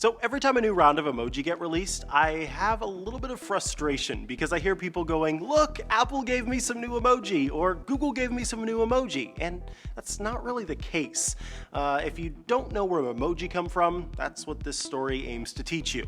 So every time a new round of emoji get released, I have a little bit of frustration because I hear people going, look, Apple gave me some new emoji, or Google gave me some new emoji, and that's not really the case. If you don't know where emoji come from, that's what this story aims to teach you.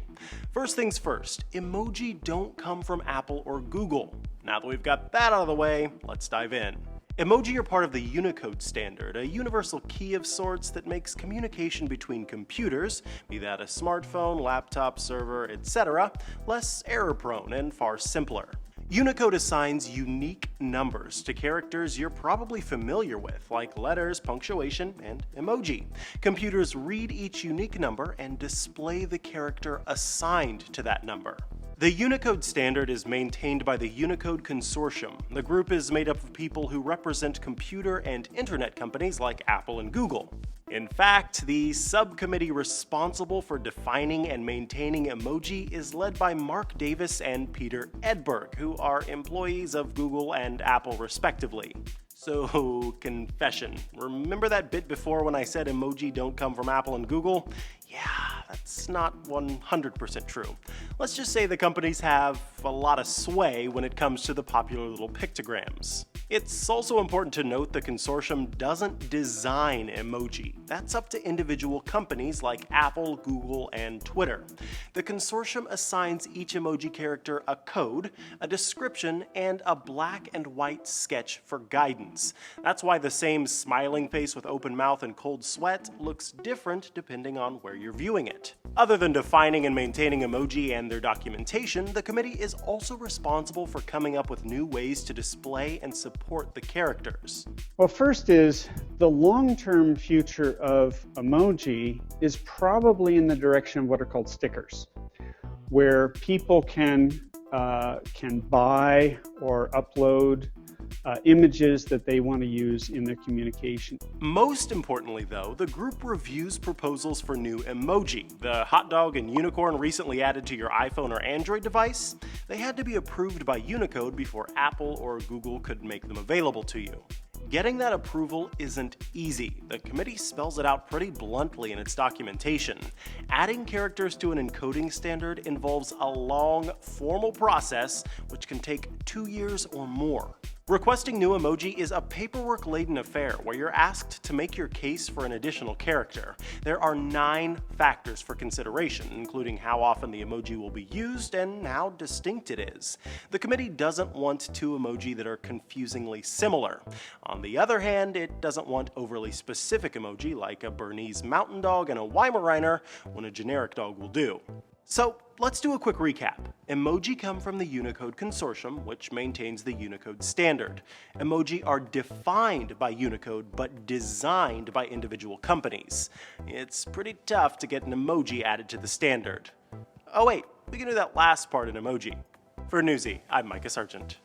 First things first, emoji don't come from Apple or Google. Now that we've got that out of the way, let's dive in. Emoji are part of the Unicode standard, a universal key of sorts that makes communication between computers, be that a smartphone, laptop, server, etc., less error-prone and far simpler. Unicode assigns unique numbers to characters you're probably familiar with, like letters, punctuation, and emoji. Computers read each unique number and display the character assigned to that number. The Unicode standard is maintained by the Unicode Consortium. The group is made up of people who represent computer and internet companies like Apple and Google. In fact, the subcommittee responsible for defining and maintaining emoji is led by Mark Davis and Peter Edberg, who are employees of Google and Apple respectively. So, confession. Remember that bit before when I said emoji don't come from Apple and Google? Yeah, that's not 100% true. Let's just say the companies have a lot of sway when it comes to the popular little pictograms. It's also important to note the consortium doesn't design emoji. That's up to individual companies like Apple, Google, and Twitter. The consortium assigns each emoji character a code, a description, and a black and white sketch for guidance. That's why the same smiling face with open mouth and cold sweat looks different depending on where you're viewing it. Other than defining and maintaining emoji and their documentation, the committee is also responsible for coming up with new ways to display and support the characters. Well, first is the long-term future of emoji is probably in the direction of what are called stickers, where people can buy or upload images that they want to use in their communication. Most importantly though, the group reviews proposals for new emoji. The hot dog and unicorn recently added to your iPhone or Android device, they had to be approved by Unicode before Apple or Google could make them available to you. Getting that approval isn't easy. The committee spells it out pretty bluntly in its documentation. Adding characters to an encoding standard involves a long, formal process which can take 2 years or more. Requesting new emoji is a paperwork-laden affair where you're asked to make your case for an additional character. There are 9 factors for consideration, including how often the emoji will be used and how distinct it is. The committee doesn't want 2 emoji that are confusingly similar. On the other hand, it doesn't want overly specific emoji like a Bernese mountain dog and a Weimaraner when a generic dog will do. So let's do a quick recap. Emoji come from the Unicode Consortium, which maintains the Unicode standard. Emoji are defined by Unicode, but designed by individual companies. It's pretty tough to get an emoji added to the standard. Oh wait, we can do that last part in emoji. For Newsy, I'm Micah Sargent.